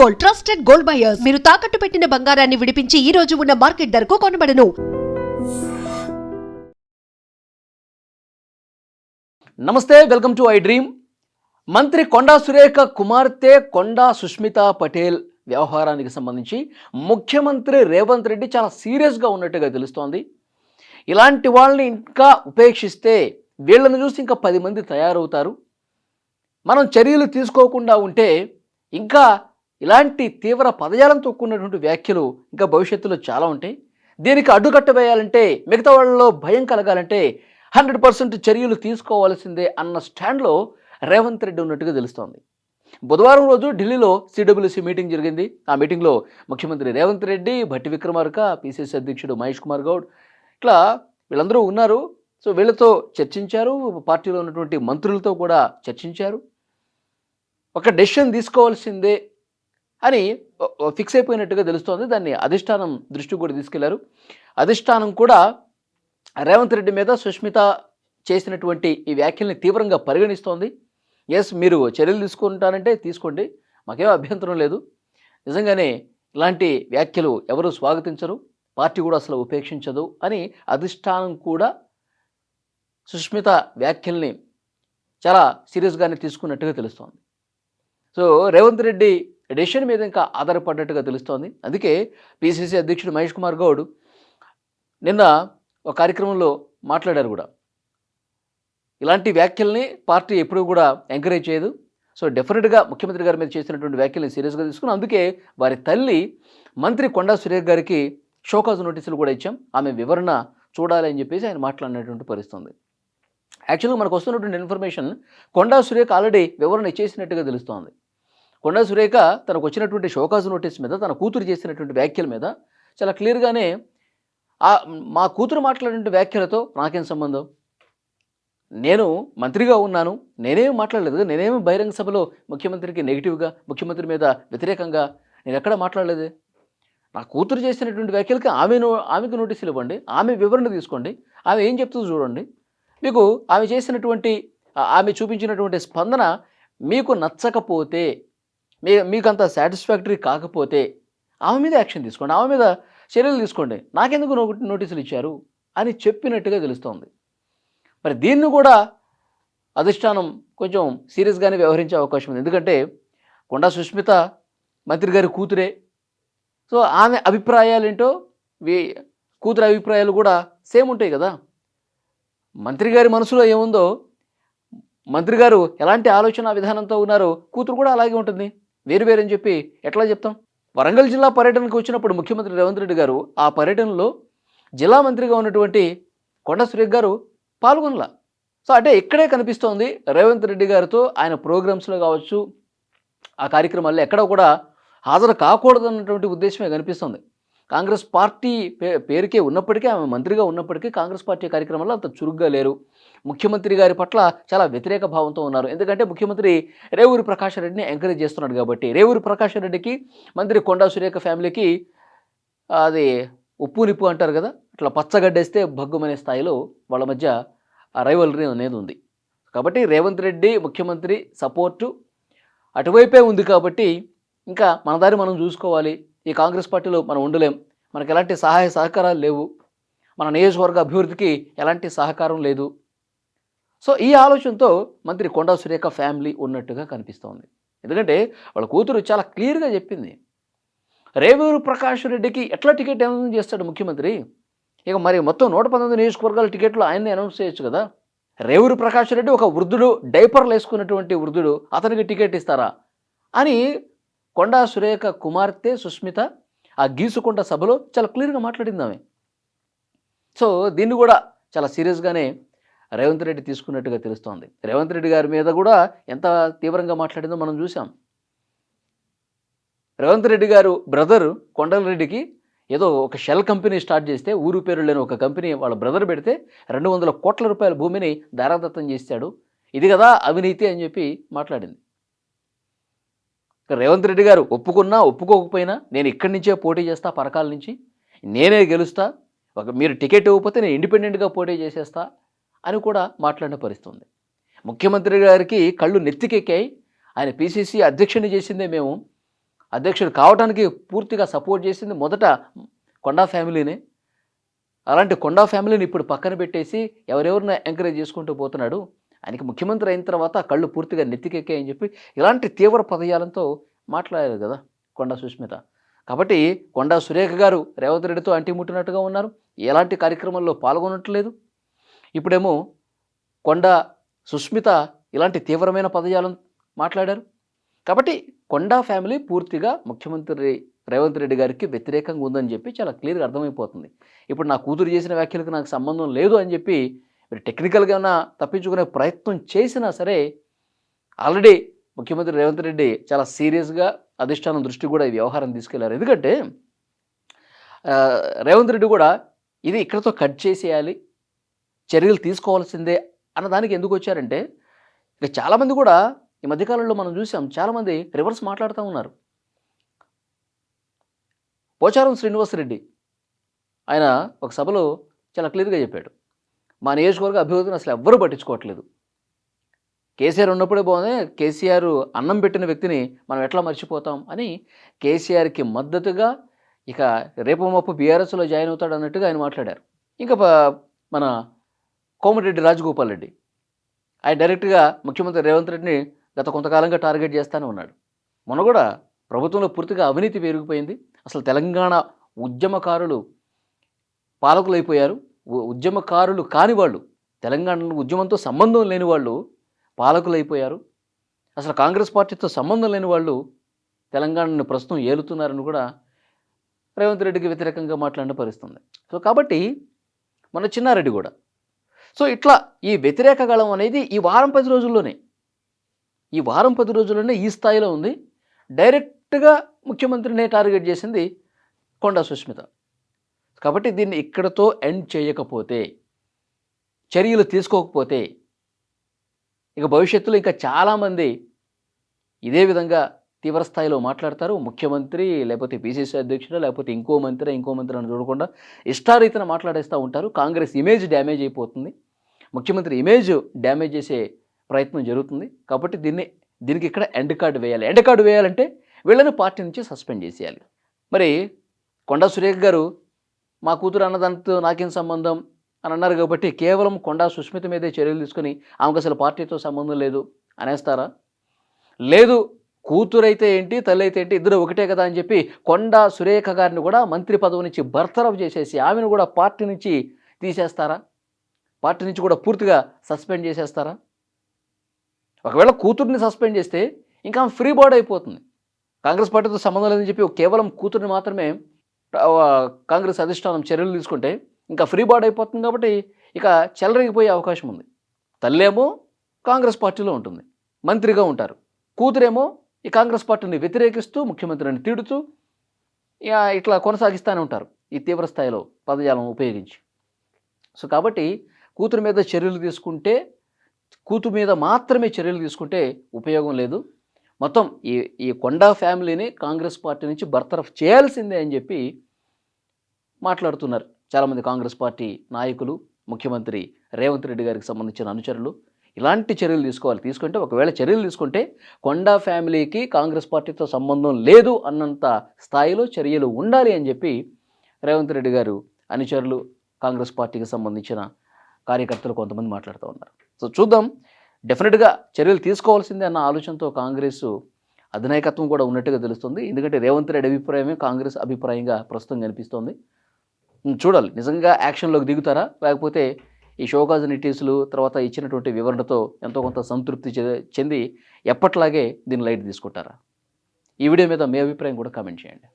Gold, trusted gold buyers. మీరు తాకట్టు పెట్టిన బంగారాన్ని విడిపించి ఈ రోజు ఉన్న మార్కెట్ ధరకు కొనబడను. నమస్తే, వెల్కమ్ టు ఐ డ్రీమ్. మంత్రి కొండా సురేఖ కుమార్తె కొండా సుష్మిత పటేల్ వ్యవహారానికి సంబంధించి ముఖ్యమంత్రి రేవంత్ రెడ్డి చాలా సీరియస్గా ఉన్నట్టుగా తెలుస్తోంది. ఇలాంటి వాళ్ళని ఇంకా ఉపేక్షిస్తే వీళ్ళని చూసి ఇంకా 10 మంది తయారవుతారు. మనం చర్యలు తీసుకోకుండా ఉంటే ఇంకా ఇలాంటి తీవ్ర పదజాలంతో కూడినటువంటి వ్యాఖ్యలు ఇంకా భవిష్యత్తులో చాలా ఉంటాయి. దీనికి అడ్డుకట్ట వేయాలంటే, మిగతా వాళ్ళలో భయం కలగాలంటే 100% చర్యలు తీసుకోవాల్సిందే అన్న స్టాండ్లో రేవంత్ రెడ్డి ఉన్నట్టుగా తెలుస్తోంది. బుధవారం రోజు ఢిల్లీలో సిడబ్ల్యూసీ మీటింగ్ జరిగింది. ఆ మీటింగ్లో ముఖ్యమంత్రి రేవంత్ రెడ్డి, భట్టి విక్రమార్క, పిసిసి అధ్యక్షుడు మహేష్ కుమార్ గౌడ్ ఇట్లా వీళ్ళందరూ ఉన్నారు. సో వీళ్ళతో చర్చించారు, పార్టీలో ఉన్నటువంటి మంత్రులతో కూడా చర్చించారు. ఒక డెసిషన్ తీసుకోవాల్సిందే అని ఫిక్స్ అయిపోయినట్టుగా తెలుస్తోంది. దాన్ని అధిష్టానం దృష్టికి కూడా తీసుకెళ్లారు. అధిష్టానం కూడా రేవంత్ రెడ్డి మీద సుష్మిత చేసినటువంటి ఈ వ్యాఖ్యల్ని తీవ్రంగా పరిగణిస్తోంది. ఎస్, మీరు చర్యలు తీసుకుంటారంటే తీసుకోండి, మాకేం అభ్యంతరం లేదు. నిజంగానే ఇలాంటి వ్యాఖ్యలు ఎవరు స్వాగతించరు, పార్టీ కూడా అసలు ఉపేక్షించదు అని అధిష్టానం కూడా సుష్మిత వ్యాఖ్యల్ని చాలా సీరియస్గానే తీసుకున్నట్టుగా తెలుస్తోంది. సో రేవంత్ రెడ్డి డెసిషన్ మీద ఇంకా ఆధారపడ్డట్టుగా తెలుస్తోంది. అందుకే పిసిసి అధ్యక్షుడు మహేష్ కుమార్ గౌడ్ నిన్న ఒక కార్యక్రమంలో మాట్లాడారు కూడా. ఇలాంటి వ్యాఖ్యల్ని పార్టీ ఎప్పుడూ కూడా ఎంకరేజ్ చేయదు. సో డెఫినెట్గా ముఖ్యమంత్రి గారి మీద చేసినటువంటి వ్యాఖ్యల్ని సీరియస్గా తీసుకుని అందుకే వారి తల్లి మంత్రి కొండా సురేఖ గారికి షోకాజ్ నోటీసులు కూడా ఇచ్చాం, ఆమె వివరణ చూడాలి అని చెప్పేసి ఆయన మాట్లాడినటువంటి పరిస్థితుంది. యాక్చువల్గా మనకు వస్తున్నటువంటి ఇన్ఫర్మేషన్, కొండా సురేఖ ఆల్రెడీ వివరణ ఇచ్చేసినట్టుగా తెలుస్తోంది. కొండా సురేఖ తనకు వచ్చినటువంటి షోకాజ్ నోటీస్ మీద, తన కూతురు చేసినటువంటి వ్యాఖ్యల మీద చాలా క్లియర్గానే మా కూతురు మాట్లాడిన వ్యాఖ్యలతో నాకేం సంబంధం, నేను మంత్రిగా ఉన్నాను, నేనేం మాట్లాడలేదు, నేనేమి బహిరంగ సభలో ముఖ్యమంత్రికి నెగిటివ్గా, ముఖ్యమంత్రి మీద వ్యతిరేకంగా నేను ఎక్కడ మాట్లాడలేదు. నా కూతురు చేసినటువంటి వ్యాఖ్యలకి ఆమెకు నోటీసులు ఇవ్వండి, ఆమె వివరణ తీసుకోండి, ఆమె ఏం చెప్తుందో చూడండి. మీకు ఆమె చూపించినటువంటి స్పందన మీకు నచ్చకపోతే, మీకు అంత సాటిస్ఫాక్టరీ కాకపోతే ఆమె మీద యాక్షన్ తీసుకోండి, ఆమె మీద చర్యలు తీసుకోండి, నాకెందుకు నోటీసులు ఇచ్చారు అని చెప్పినట్టుగా తెలుస్తోంది. మరి దీన్ని కూడా అధిష్టానం కొంచెం సీరియస్గానే వ్యవహరించే అవకాశం ఉంది. ఎందుకంటే కొండా సుష్మిత మంత్రి గారి కూతురే. సో ఆమె అభిప్రాయాలు ఏంటో కూతురు అభిప్రాయాలు కూడా సేమ్ ఉంటాయి కదా. మంత్రి గారి మనసులో ఏముందో, మంత్రి గారు ఎలాంటి ఆలోచన విధానంతో ఉన్నారో కూతురు కూడా అలాగే ఉంటుంది. వేరు అని చెప్పి ఎట్లా చెప్తాం? వరంగల్ జిల్లా పర్యటనకు వచ్చినప్పుడు ముఖ్యమంత్రి రేవంత్ రెడ్డి గారు ఆ పర్యటనలో జిల్లా మంత్రిగా ఉన్నటువంటి కొండా సురేఖ గారు పాల్గొనలా. సో అంటే ఇక్కడే కనిపిస్తోంది రేవంత్ రెడ్డి గారితో ఆయన ప్రోగ్రామ్స్లో కావచ్చు, ఆ కార్యక్రమాల్లో ఎక్కడ కూడా హాజరు కాకూడదన్నటువంటి ఉద్దేశమే కనిపిస్తుంది. కాంగ్రెస్ పార్టీ పేరుకే ఉన్నప్పటికీ, ఆమె మంత్రిగా ఉన్నప్పటికీ కాంగ్రెస్ పార్టీ కార్యక్రమాల్లో అంత చురుగ్గా లేరు. ముఖ్యమంత్రి గారి పట్ల చాలా వ్యతిరేక భావంతో ఉన్నారు. ఎందుకంటే ముఖ్యమంత్రి రేవూరి ప్రకాష్ రెడ్డిని ఎంకరేజ్ చేస్తున్నాడు కాబట్టి. రేవూరి ప్రకాష్ రెడ్డికి మంత్రి కొండా సురేఖ ఫ్యామిలీకి అది ఉప్పు నిప్పు అంటారు కదా, అట్లా పచ్చగడ్డేస్తే భగ్గుమనే స్థాయిలో వాళ్ళ మధ్య ఆ రైవలరీ అనేది ఉంది. కాబట్టి రేవంత్ రెడ్డి ముఖ్యమంత్రి సపోర్టు అటువైపే ఉంది కాబట్టి ఇంకా మన దారి మనం చూసుకోవాలి, ఈ కాంగ్రెస్ పార్టీలో మనం ఉండలేం, మనకు ఎలాంటి సహాయ సహకారాలు లేవు, మన నియోజకవర్గ అభివృద్ధికి ఎలాంటి సహకారం లేదు. సో ఈ ఆలోచనతో మంత్రి కొండా సురేఖ ఫ్యామిలీ ఉన్నట్టుగా కనిపిస్తోంది. ఎందుకంటే వాళ్ళ కూతురు చాలా క్లియర్గా చెప్పింది, రేవూరి ప్రకాష్ రెడ్డికి ఎట్లా టికెట్ అనౌన్స్ చేస్తాడు ముఖ్యమంత్రి, ఇక మరి మొత్తం 119 నియోజకవర్గాల టికెట్లు ఆయన్ని అనౌన్స్ చేయొచ్చు కదా. రేవూరి ప్రకాష్ రెడ్డి ఒక వృద్ధుడు, డైపర్లు వేసుకున్నటువంటి వృద్ధుడు, అతనికి టికెట్ ఇస్తారా అని కొండా సురేఖ కుమార్తె సుష్మిత ఆ గీసుకొండ సభలో చాలా క్లియర్గా మాట్లాడింది ఆమె. సో దీన్ని కూడా చాలా సీరియస్గానే రేవంత్ రెడ్డి తీసుకున్నట్టుగా తెలుస్తోంది. రేవంత్ రెడ్డి గారి మీద కూడా ఎంత తీవ్రంగా మాట్లాడిందో మనం చూసాం. రేవంత్ రెడ్డి గారు బ్రదర్ కొండల రెడ్డికి ఏదో ఒక షెల్ కంపెనీ స్టార్ట్ చేస్తే, ఊరు పేరు లేని ఒక కంపెనీ వాళ్ళ బ్రదర్ పెడితే 200 కోట్ల రూపాయల భూమిని దారాదత్తం చేశాడు, ఇది కదా అవినీతి అని చెప్పి మాట్లాడింది. రేవంత్ రెడ్డి గారు ఒప్పుకున్నా ఒప్పుకోకపోయినా నేను ఇక్కడి నుంచే పోటీ చేస్తా, పరకాల నుంచి నేనే గెలుస్తా, మీరు టికెట్ ఇవ్వకపోతే నేను ఇండిపెండెంట్గా పోటీ చేసేస్తా అని కూడా మాట్లాడిన పరిస్థితుంది. ముఖ్యమంత్రి గారికి కళ్ళు నెత్తికెక్కాయి. ఆయన పిసిసి అధ్యక్షుని చేసిందే మేము, అధ్యక్షుడు కావడానికి పూర్తిగా సపోర్ట్ చేసింది మొదట కొండా ఫ్యామిలీనే. అలాంటి కొండా ఫ్యామిలీని ఇప్పుడు పక్కన పెట్టేసి ఎవరెవరిని ఎంకరేజ్ చేసుకుంటూ పోతున్నాడు. ఆయనకి ముఖ్యమంత్రి అయిన తర్వాత కళ్ళు పూర్తిగా నెత్తికెక్కాయని చెప్పి ఇలాంటి తీవ్ర పదజాలంతో మాట్లాడారు కదా కొండా సుష్మిత. కాబట్టి కొండా సురేఖ గారు రేవంత్ రెడ్డితో అంటిముట్టినట్టుగా ఉన్నారు. ఎలాంటి కార్యక్రమాల్లో పాల్గొనట్లేదు. ఇప్పుడేమో కొండా సుష్మిత ఇలాంటి తీవ్రమైన పదజాలం మాట్లాడారు. కాబట్టి కొండా ఫ్యామిలీ పూర్తిగా ముఖ్యమంత్రి రేవంత్ రెడ్డి గారికి వ్యతిరేకంగా ఉందని చెప్పి చాలా క్లియర్గా అర్థమైపోతుంది. ఇప్పుడు నా కూతురు చేసిన వ్యాఖ్యలకు నాకు సంబంధం లేదు అని చెప్పి మీరు టెక్నికల్గా ఏమైనా తప్పించుకునే ప్రయత్నం చేసినా సరే ఆల్రెడీ ముఖ్యమంత్రి రేవంత్ రెడ్డి చాలా సీరియస్గా అధిష్టానం దృష్టి కూడా ఈ వ్యవహారం తీసుకెళ్లారు. ఎందుకంటే రేవంత్ రెడ్డి కూడా ఇది ఇక్కడతో కట్ చేసేయాలి, చర్యలు తీసుకోవాల్సిందే అన్నదానికి ఎందుకు వచ్చారంటే ఇక చాలామంది కూడా ఈ మధ్యకాలంలో మనం చూసాం, చాలామంది రివర్స్ మాట్లాడుతూ ఉన్నారు. పోచారం శ్రీనివాసరెడ్డి ఆయన ఒక సభలో చాలా క్లియర్గా చెప్పాడు, మా నియోజకవర్గ అభివృద్ధిని అసలు ఎవ్వరూ పట్టించుకోవట్లేదు. కేసీఆర్ ఉన్నప్పుడే బాగుంది, కేసీఆర్ అన్నం పెట్టిన వ్యక్తిని మనం ఎట్లా మర్చిపోతాం అని కేసీఆర్కి మద్దతుగా ఇక రేపు మాపు బీఆర్ఎస్లో జాయిన్ అవుతాడు అన్నట్టుగా ఆయన మాట్లాడారు. ఇంకా మన కోమటిరెడ్డి రాజగోపాల్ రెడ్డి ఆయన డైరెక్ట్గా ముఖ్యమంత్రి రేవంత్ రెడ్డిని గత కొంతకాలంగా టార్గెట్ చేస్తూనే ఉన్నాడు. మొన్న కూడా ప్రభుత్వంలో పూర్తిగా అవినీతి పెరిగిపోయింది, అసలు తెలంగాణ ఉద్యమకారులు పాలకులైపోయారు, ఉద్యమకారులు కాని వాళ్ళు, తెలంగాణలో ఉద్యమంతో సంబంధం లేని వాళ్ళు పాలకులైపోయారు, అసలు కాంగ్రెస్ పార్టీతో సంబంధం లేని వాళ్ళు తెలంగాణను ప్రస్తుతం ఏలుతున్నారని కూడా రేవంత్ రెడ్డికి వ్యతిరేకంగా మాట్లాడిన పరిస్థితుంది. సో కాబట్టి మన చిన్నారెడ్డి కూడా సో ఇట్లా ఈ వ్యతిరేక గళం అనేది ఈ వారం 10 రోజుల్లోనే ఈ స్థాయిలో ఉంది. డైరెక్ట్గా ముఖ్యమంత్రినే టార్గెట్ చేసింది కొండా సుష్మిత. కాబట్టి దీన్ని ఇక్కడతో ఎండ్ చేయకపోతే, చర్యలు తీసుకోకపోతే ఇక భవిష్యత్తులో ఇంకా చాలామంది ఇదే విధంగా తీవ్రస్థాయిలో మాట్లాడతారు. ముఖ్యమంత్రి లేకపోతే పిసిసి అధ్యక్షుడు లేకపోతే ఇంకో మంత్రి అని చూడకుండా ఇష్టారీతిన మాట్లాడేస్తూ ఉంటారు. కాంగ్రెస్ ఇమేజ్ డ్యామేజ్ అయిపోతుంది, ముఖ్యమంత్రి ఇమేజ్ డ్యామేజ్ చేసే ప్రయత్నం జరుగుతుంది. కాబట్టి దీనికి ఇక్కడ ఎండ్ కార్డు వేయాలి. ఎండ్ కార్డు వేయాలంటే వీళ్ళని పార్టీ నుంచి సస్పెండ్ చేసేయాలి. మరి కొండా సురేఖ గారు మా కూతురు అన్నదాంతో నాకేం సంబంధం అని అన్నారు కాబట్టి కేవలం కొండా సుష్మిత మీదే చర్యలు తీసుకుని ఆమెకు అసలు పార్టీతో సంబంధం లేదు అనేస్తారా? లేదు, కూతురు అయితే ఏంటి తల్లి అయితే ఏంటి ఇద్దరు ఒకటే కదా అని చెప్పి కొండా సురేఖ గారిని కూడా మంత్రి పదవి నుంచి బర్తరఫ్ చేసేసి ఆమెను కూడా పార్టీ నుంచి తీసేస్తారా? పార్టీ నుంచి కూడా పూర్తిగా సస్పెండ్ చేసేస్తారా? ఒకవేళ కూతుర్ని సస్పెండ్ చేస్తే ఇంకా ఫ్రీ బోర్డ్ అయిపోతుంది. కాంగ్రెస్ పార్టీతో సంబంధం లేదని చెప్పి కేవలం కూతుర్ని మాత్రమే కాంగ్రెస్ అధిష్టానం చర్యలు తీసుకుంటే ఇంకా ఫ్రీ బోర్డ్ అయిపోతుంది. కాబట్టి ఇక చెలరేగిపోయే అవకాశం ఉంది. తల్లేమో కాంగ్రెస్ పార్టీలో ఉంటుంది, మంత్రిగా ఉంటారు, కూతురేమో ఈ కాంగ్రెస్ పార్టీని వ్యతిరేకిస్తూ ముఖ్యమంత్రిని తిడుతూ ఇట్లా కొనసాగిస్తూనే ఉంటారు ఈ తీవ్ర స్థాయిలో పదజాలం ఉపయోగించి. సో కాబట్టి కూతురు మీద మాత్రమే చర్యలు తీసుకుంటే ఉపయోగం లేదు. మొత్తం ఈ కొండా ఫ్యామిలీని కాంగ్రెస్ పార్టీ నుంచి బర్తరఫ్ చేయాల్సిందే అని చెప్పి మాట్లాడుతున్నారు చాలామంది కాంగ్రెస్ పార్టీ నాయకులు, ముఖ్యమంత్రి రేవంత్ రెడ్డి గారికి సంబంధించిన అనుచరులు. ఇలాంటి చర్యలు తీసుకుంటే ఒకవేళ చర్యలు తీసుకుంటే కొండా ఫ్యామిలీకి కాంగ్రెస్ పార్టీతో సంబంధం లేదు అన్నంత స్థాయిలో చర్యలు ఉండాలి అని చెప్పి రేవంత్ రెడ్డి గారు అనుచరులు, కాంగ్రెస్ పార్టీకి సంబంధించిన కార్యకర్తలు కొంతమంది మాట్లాడుతూ ఉన్నారు. సో చూద్దాం, డెఫినెట్గా చర్యలు తీసుకోవాల్సిందే అన్న ఆలోచనతో కాంగ్రెస్ అధినాయకత్వం కూడా ఉన్నట్టుగా తెలుస్తుంది. ఎందుకంటే రేవంత్ రెడ్డి అభిప్రాయమే కాంగ్రెస్ అభిప్రాయంగా ప్రస్తుతం కనిపిస్తోంది. చూడాలి నిజంగా యాక్షన్లోకి దిగుతారా, లేకపోతే ఈ షోకాజ్ నోటీసులు తర్వాత ఇచ్చినటువంటి వివరణతో ఎంతో కొంత సంతృప్తి చెంది ఎప్పట్లాగే దీన్ని లైట్ తీసుకుంటారా? ఈ వీడియో మీద మీ అభిప్రాయం కూడా కామెంట్ చేయండి.